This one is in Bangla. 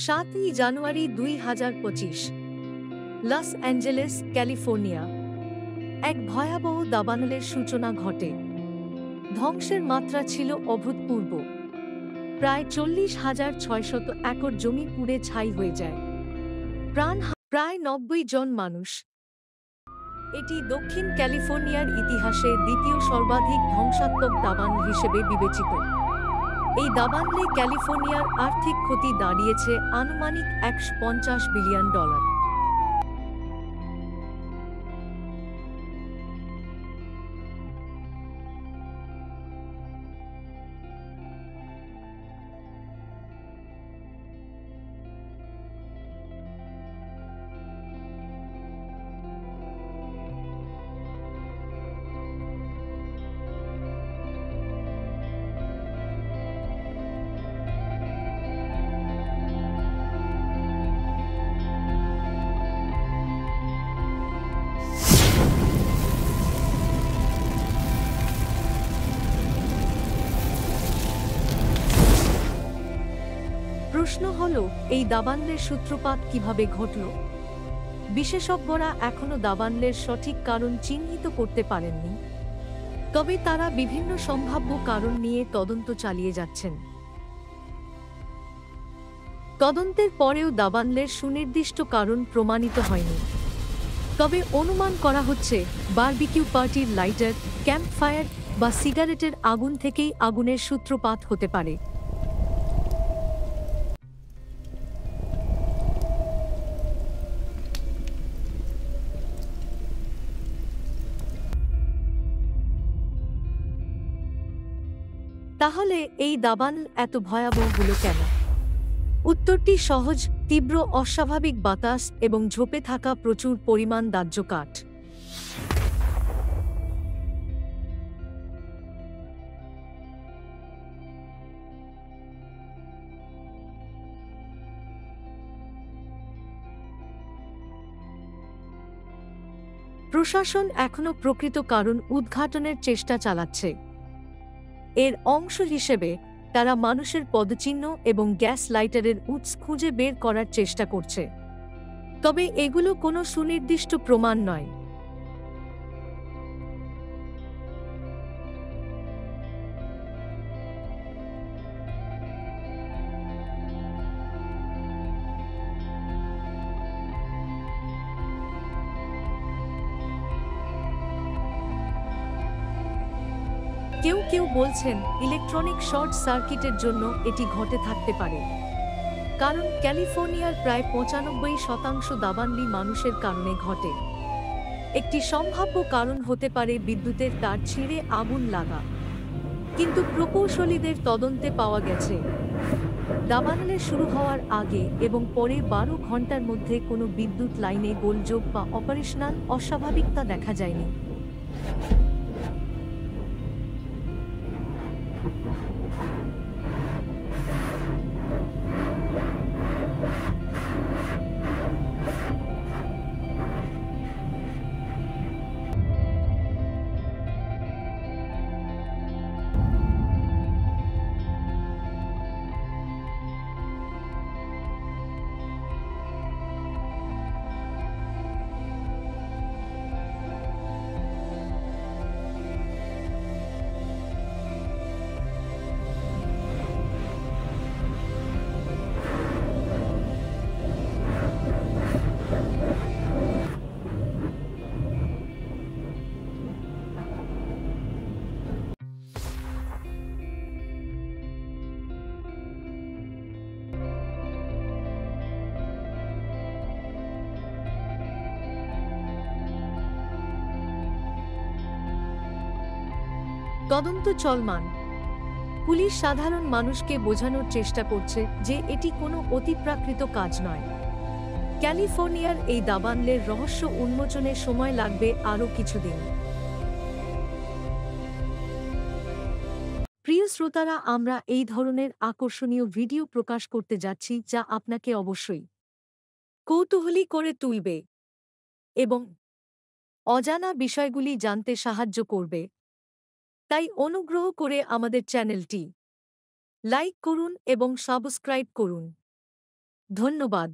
7ই জানুয়ারি 2025 লস অ্যাঞ্জেলেস, ক্যালিফোর্নিয়া। এক ভয়াবহ দাবানলের সূচনা ঘটে। ধ্বংসের মাত্রা ছিল অভূতপূর্ব। প্রায় 40,600 একর জমি পুড়ে ছাই হয়ে যায়। প্রায় 90 জন মানুষ। এটি দক্ষিণ ক্যালিফোর্নিয়ার ইতিহাসে দ্বিতীয় সর্বাধিক ধ্বংসাত্মক দাবানল হিসেবে বিবেচিত। এই দাবানলে ক্যালিফোর্নিয়ার আর্থিক ক্ষতি দাঁড়িয়েছে আনুমানিক $150 বিলিয়ন। প্রশ্ন হল, এই দাবানলের সূত্রপাত কিভাবে ঘটল? বিশেষজ্ঞরা এখনও দাবানলের সঠিক কারণ চিহ্নিত করতে পারেননি, তবে তারা বিভিন্ন সম্ভাব্য কারণ নিয়ে তদন্ত চালিয়ে যাচ্ছেন। তদন্তের পরেও দাবানলের সুনির্দিষ্ট কারণ প্রমাণিত হয়নি, তবে অনুমান করা হচ্ছে বারবিকিউ পার্টির লাইটার, ক্যাম্পফায়ার বা সিগারেটের আগুন থেকেই আগুনের সূত্রপাত হতে পারে। তাহলে এই দাবানল এত ভয়াবহ হলো কেন? উত্তরটি সহজ: তীব্র অস্বাভাবিক বাতাস এবং ঝোপে থাকা প্রচুর পরিমাণ দাহ্য কাঠ। প্রশাসন এখনও প্রকৃত কারণ উদ্ঘাটনের চেষ্টা চালাচ্ছে। এর অংশ হিসেবে তারা মানুষের পদচিহ্ন এবং গ্যাস লাইটারের উৎস খুঁজে বের করার চেষ্টা করছে, তবে এগুলো কোনো সুনির্দিষ্ট প্রমাণ নয়। কেউ কেউ বলছেন ইলেকট্রনিক শর্ট সার্কিটের জন্য এটি ঘটে থাকতে পারে, কারণ ক্যালিফোর্নিয়ার প্রায় 95% দাবানলই মানুষের কারণে ঘটে। একটি সম্ভাব্য কারণ হতে পারে বিদ্যুতের তার ছিঁড়ে আগুন লাগা, কিন্তু প্রকৌশলীদের তদন্তে পাওয়া গেছে দাবানলে শুরু হওয়ার আগে এবং পরে 12 ঘন্টার মধ্যে কোনো বিদ্যুৎ লাইনে গোলযোগ বা অপারেশনাল অস্বাভাবিকতা দেখা যায়নি। তদন্ত চলমান। পুলিশ সাধারণ মানুষকে বোঝানোর চেষ্টা করছে যে এটি কোনো অতিপ্রাকৃত কাজ নয়। ক্যালিফোর্নিয়ার এই দাবানলের রহস্য উন্মোচনে সময় লাগবে আরও কিছুদিন। প্রিয় শ্রোতারা, আমরা এই ধরনের আকর্ষণীয় ভিডিও প্রকাশ করতে যাচ্ছি যা আপনাকে অবশ্যই কৌতূহলী করে তুলবে এবং অজানা বিষয়গুলি জানতে সাহায্য করবে। তাই অনুগ্রহ করে আমাদের চ্যানেলটি লাইক করুন এবং সাবস্ক্রাইব করুন। ধন্যবাদ।